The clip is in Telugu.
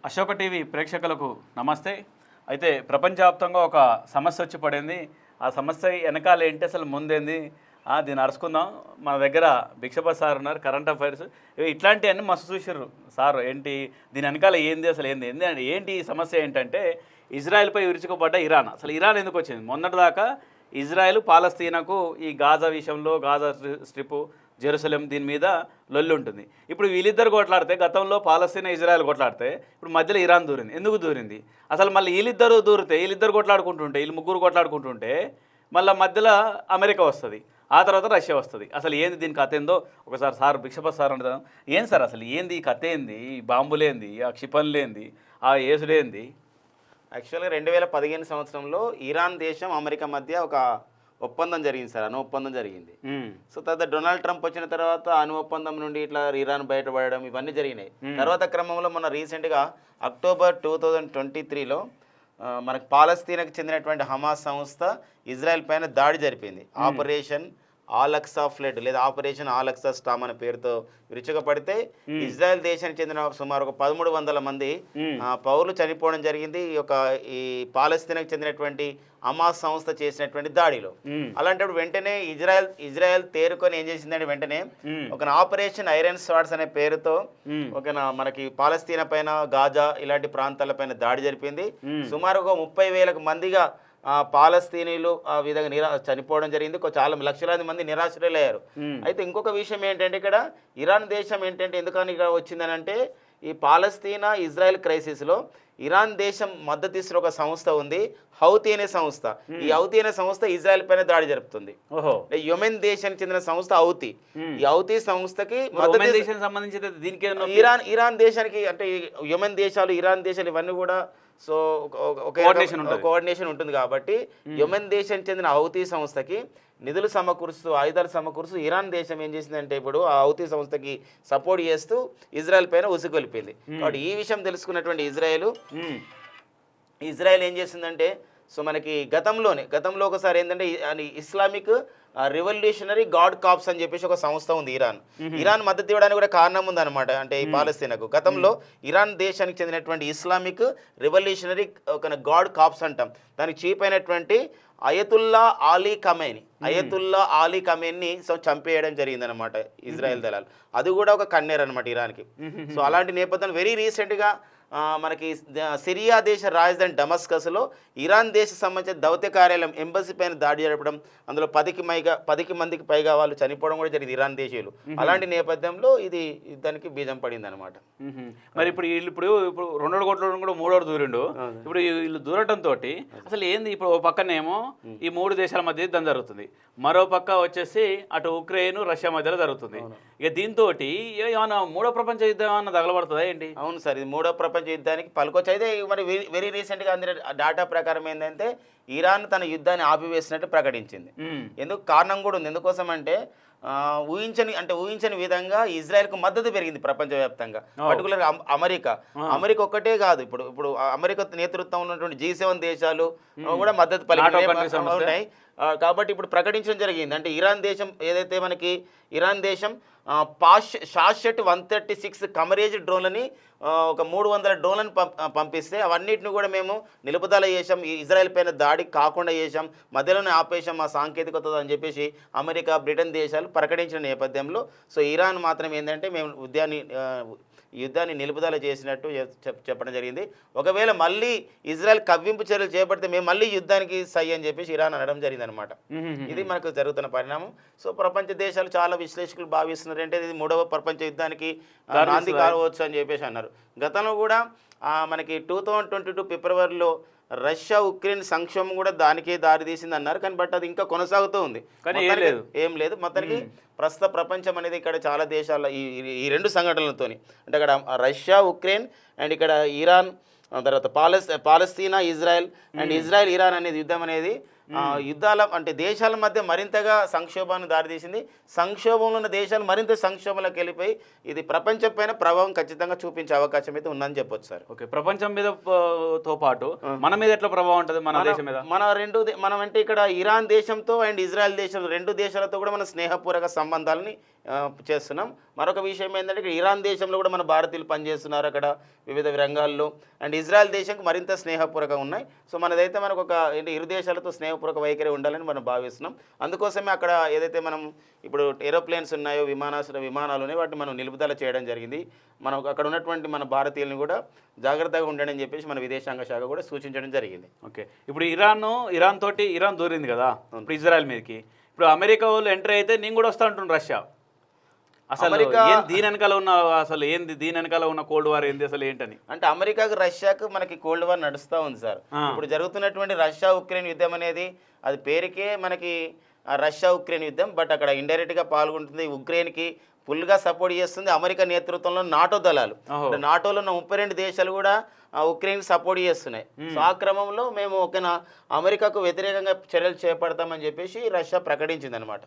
అశోక టీవీ ప్రేక్షకులకు నమస్తే. అయితే ప్రపంచవ్యాప్తంగా ఒక సమస్య వచ్చి పడింది. ఆ సమస్య వెనకాల ఏంటి, అసలు ముందేంది, దీన్ని అరుచుకుందాం. మన దగ్గర భిక్షపతి సార్ ఉన్నారు, కరెంట్ అఫైర్స్ ఇట్లాంటివన్నీ మస్తు చూసిర్రు సార్. ఏంటి దీని వెనకాల ఏంది, అసలు ఏంది ఏంది ఏంటి ఈ సమస్య ఏంటంటే ఇజ్రాయెల్పై విరుచుకుపడ్డ ఇరాన్. అసలు ఇరాన్ ఎందుకు వచ్చింది? మొన్నటిదాకా ఇజ్రాయెల్ పాలస్తీనాకు ఈ గాజా విషయంలో, గాజా స్ట్రిప్, జెరూసలేం దీని మీద లొల్లి ఉంటుంది. ఇప్పుడు వీళ్ళిద్దరు కొట్లాడితే, గతంలో పాలస్తీనా ఇజ్రాయెల్ కొట్లాడితే, ఇప్పుడు మధ్యలో ఇరాన్ దూరింది. ఎందుకు దూరింది? అసలు మళ్ళీ వీళ్ళిద్దరు దూరితే, వీళ్ళిద్దరు కొట్లాడుకుంటుంటే, వీళ్ళు ముగ్గురు కొట్లాడుకుంటుంటే మళ్ళీ మధ్యలో అమెరికా వస్తుంది, ఆ తర్వాత రష్యా వస్తుంది. అసలు ఏంది దీని కథ ఏందో ఒకసారి సార్ భిక్షపతి సార్ అంటారు. ఏం సార్ అసలు ఏంది ఈ కథ, ఏంది ఈ బాంబులేంది, ఆ క్షిపణులేంది, ఆ ఏసులేంది? యాక్చువల్గా 2015 సంవత్సరంలో ఇరాన్ దేశం అమెరికా మధ్య ఒక ఒప్పందం జరిగింది సార్, అణు ఒప్పందం జరిగింది. సో తర్వాత డొనాల్డ్ ట్రంప్ వచ్చిన తర్వాత అణు ఒప్పందం నుండి ఇట్లా ఇరాన్ బయటపడడం ఇవన్నీ జరిగినాయి. తర్వాత క్రమంలో మొన్న రీసెంట్గా అక్టోబర్ 2023లో మనకు పాలస్తీనాకు చెందినటువంటి హమాస్ సంస్థ ఇజ్రాయెల్ పైన దాడి జరిపింది. ఆపరేషన్ ఆల్-అక్సా ఫ్లడ్ లేదా ఆపరేషన్ ఆల్-అక్సా స్టామ్ అనే పేరుతో విరుచుకుపడితే ఇజ్రాయెల్ దేశానికి చెందిన సుమారు ఒక 1300 మంది పౌరులు చనిపోవడం జరిగింది ఈ పాలస్తీనాకు చెందినటువంటి హమాస్ సంస్థ చేసినటువంటి దాడిలో. అలాంటప్పుడు వెంటనే ఇజ్రాయెల్ తేరుకొని ఏం చేసిందంటే వెంటనే ఒక ఆపరేషన్ ఐరన్ స్వార్డ్స్ అనే పేరుతో మనకి పాలస్తీనా పైన, గాజా ఇలాంటి ప్రాంతాల పైన దాడి జరిపింది. సుమారు ఒక 30,000 మందిగా పాలస్తీనీలు ఆ విధంగా చనిపోవడం జరిగింది. చాలా లక్షలాది మంది నిరాశ్రయులయ్యారు. అయితే ఇంకొక విషయం ఏంటంటే ఇక్కడ ఇరాన్ దేశం ఏంటంటే ఎందుకని ఇక్కడ వచ్చిందని అంటే, ఈ పాలస్తీనా ఇజ్రాయెల్ క్రైసిస్లో ఇరాన్ దేశం మద్దతు ఇస్తున్న ఒక సంస్థ ఉంది, హౌతీ అనే సంస్థ. ఈ హౌతీ అనే సంస్థ ఇజ్రాయెల్ పైన దాడి జరుపుతుంది. యెమెన్ దేశానికి చెందిన సంస్థ హౌతీ. ఈ హౌతీ సంస్థకి ఇరాన్ దేశానికి అంటే యెమెన్ దేశాలు, ఇరాన్ దేశాలు ఇవన్నీ కూడా సో కోఆర్డినేషన్ ఉంటుంది కాబట్టి యెమెన్ దేశానికి చెందిన హౌతీ సంస్థకి నిధులు సమకూరుస్తూ, ఆయుధాలు సమకూరుస్తూ ఇరాన్ దేశం ఏం చేసిందంటే ఇప్పుడు ఆ హౌతీ సంస్థకి సపోర్ట్ చేస్తూ ఇజ్రాయెల్ పైన ఉసుగొలిపింది. కాబట్టి ఈ విషయం తెలుసుకున్నటువంటి ఇజ్రాయెల్ ఏం చేసిందంటే, సో మనకి గతంలో ఒకసారి ఏంటంటే ఇస్లామిక్ రివల్యూషనరీ గాడ్ కాప్స్ అని చెప్పేసి ఒక సంస్థ ఉంది ఇరాన్ మద్దతు ఇవ్వడానికి కూడా కారణం ఉందన్నమాట. అంటే ఈ పాలస్తీనాకు గతంలో ఇరాన్ దేశానికి చెందినటువంటి ఇస్లామిక్ రివల్యూషనరీ ఒక గాడ్ కాప్స్ అంటాం, దానికి చీఫ్ అయినటువంటి అయతుల్లా ఆలీ ఖమేని చంపేయడం జరిగిందనమాట ఇజ్రాయెల్ దళాలు. అది కూడా ఒక కన్నేర్ అనమాట ఇరాన్కి. సో అలాంటి నేపథ్యంలో వెరీ రీసెంట్గా మనకి సిరియా దేశ రాజధాని డమస్కస్లో ఇరాన్ దేశ సంబంధించిన దౌత్య కార్యాలయం ఎంబసీ పైన దాడి జరపడం, అందులో 10 మందికి పైగా వాళ్ళు చనిపోవడం కూడా జరిగింది ఇరాన్ దేశీయులు. అలాంటి నేపథ్యంలో ఇది యుద్ధానికి బీజం పడింది అనమాట. మరి ఇప్పుడు రెండో కొట్టడం కూడా మూడోడు దూరిండు. ఇప్పుడు వీళ్ళు దూరటంతో అసలు ఏంది, ఇప్పుడు ఓ పక్కనేమో ఈ 3 దేశాల మధ్య యుద్ధం జరుగుతుంది, మరో పక్క వచ్చేసి అటు ఉక్రెయిన్, రష్యా మధ్యలో జరుగుతుంది. ఇక దీంతో ఏమన్నా మూడో ప్రపంచ యుద్ధం ఏమన్నా తగలబడుతుందా ఏంటి? అవును సార్, ఇది మూడో ప్రపంచ యుద్ధానికి పలుకొచ్చి. అయితే మరి వెరీ రీసెంట్గా అందిన డేటా ప్రకారం ఏంటంటే ఇరాన్ తన యుద్ధాన్ని ఆపివేసినట్టు ప్రకటించింది. కారణం కూడా ఉంది. ఎందుకోసం అంటే ఊహించని విధంగా ఇజ్రాయెల్కు మద్దతు పెరిగింది ప్రపంచవ్యాప్తంగా. పర్టికులర్గా అమెరికా ఒక్కటే కాదు, ఇప్పుడు అమెరికా నేతృత్వం ఉన్నటువంటి G7 దేశాలు కూడా మద్దతు ఉన్నాయి. కాబట్టి ఇప్పుడు ప్రకటించడం జరిగింది. అంటే ఇరాన్ దేశం ఏదైతే మనకి ఇరాన్ దేశం షాషెట్ 136 కమరేజ్ డ్రోన్లని ఒక 300 డ్రోన్లను పంపిస్తే అవన్నిటిని కూడా మేము నిలుపుదల చేసాం, ఇజ్రాయెల్ పైన దాడి కాకుండా చేసాం, మధ్యలోనే ఆపేసాం ఆ సాంకేతికత అని చెప్పేసి అమెరికా, బ్రిటన్ దేశాలు ప్రకటించిన నేపథ్యంలో సో ఇరాన్ మాత్రం ఏంటంటే మేము యుద్ధాన్ని నిలుపుదల చేసినట్టు చెప్పడం జరిగింది. ఒకవేళ మళ్ళీ ఇజ్రాయెల్ కవ్వింపు చర్యలు చేపడితే మేము మళ్ళీ యుద్ధానికి సై అని చెప్పేసి ఇరాన్ అనడం జరిగింది అనమాట. ఇది మనకు జరుగుతున్న పరిణామం. సో ప్రపంచ దేశాలు చాలా విశ్లేషకులు భావిస్తున్నారు అంటే ఇది 3వ ప్రపంచ యుద్ధానికి నాంది కావచ్చు అని చెప్పేసి అన్నారు. గతంలో కూడా మనకి 2022 ఫిబ్రవరిలో రష్యా ఉక్రెయిన్ సంక్షోభం కూడా దానికే దారి తీసింది అన్నారు. కానీ బట్ అది ఇంకా కొనసాగుతూ ఉంది, కానీ ఏం లేదు. మొత్తానికి ప్రస్తుత ప్రపంచం అనేది ఇక్కడ చాలా దేశాల ఈ 2 సంఘటనలతోని అంటే అక్కడ రష్యా ఉక్రెయిన్ అండ్ ఇక్కడ ఇరాన్, తర్వాత పాలస్తీనా ఇజ్రాయెల్ అండ్ ఇజ్రాయెల్ ఇరాన్ అనేది యుద్ధం అనేది యుద్ధాల అంటే దేశాల మధ్య మరింతగా సంక్షోభాన్ని దారితీసింది. సంక్షోభంలో ఉన్న దేశాలు మరింత సంక్షోభంలోకి వెళ్ళిపోయి ఇది ప్రపంచం పైన ప్రభావం ఖచ్చితంగా చూపించే అవకాశం అయితే ఉందని చెప్పొచ్చు సార్. ఓకే, ప్రపంచం మీద తో పాటు మన మీద ఎట్లా ప్రభావం ఉంటుంది మన దేశం మీద? మనం అంటే ఇక్కడ ఇరాన్ దేశంతో అండ్ ఇజ్రాయెల్ దేశం రెండు దేశాలతో కూడా మన స్నేహపూర్వక సంబంధాలని చేస్తున్నాం. మరొక విషయం ఏంటంటే ఇక్కడ ఇరాన్ దేశంలో కూడా మన భారతీయులు పనిచేస్తున్నారు అక్కడ వివిధ రంగాల్లో. అండ్ ఇజ్రాయెల్ దేశంకి మరింత స్నేహపూర్వకంగా ఉన్నాయి. సో మనదైతే మనకు ఒక ఏంటి ఇరు దేశాలతో స్నేహపూర్వక వైఖరి ఉండాలని మనం భావిస్తున్నాం. అందుకోసమే అక్కడ ఏదైతే మనం ఇప్పుడు ఏరోప్లేన్స్ ఉన్నాయో విమానాలు ఉన్నాయో వాటిని మనం నిలుపుదల చేయడం జరిగింది. మనం అక్కడ ఉన్నటువంటి మన భారతీయులను కూడా జాగ్రత్తగా ఉండండి అని చెప్పేసి మన విదేశాంగ శాఖ కూడా సూచించడం జరిగింది. ఓకే, ఇప్పుడు ఇరాన్ దూరింది కదా ఇప్పుడు ఇజ్రాయెల్ మీదకి. ఇప్పుడు అమెరికా వాళ్ళు ఎంటర్ అయితే నేను కూడా వస్తా అంటున్నాను రష్యా. అసలు దీని వెనకాల ఉన్న కోల్డ్ వార్ ఏంది అసలు ఏంటని? అంటే అమెరికాకు రష్యాకు మనకి కోల్డ్ వార్ నడుస్తూ ఉంది సార్. ఇప్పుడు జరుగుతున్నటువంటి రష్యా ఉక్రెయిన్ యుద్ధం అనేది అది పేరుకే మనకి రష్యా ఉక్రెయిన్ యుద్ధం. బట్ అక్కడ ఇండైరెక్ట్గా పాల్గొంటుంది ఉక్రెయిన్కి ఫుల్గా సపోర్ట్ చేస్తుంది అమెరికా నేతృత్వంలో నాటో దళాలు. నాటోలో ఉన్న 32 దేశాలు కూడా ఉక్రెయిన్ సపోర్ట్ చేస్తున్నాయి. సో ఆ క్రమంలో మేము అమెరికాకు వ్యతిరేకంగా చర్యలు చేపడతామని చెప్పేసి రష్యా ప్రకటించింది అనమాట.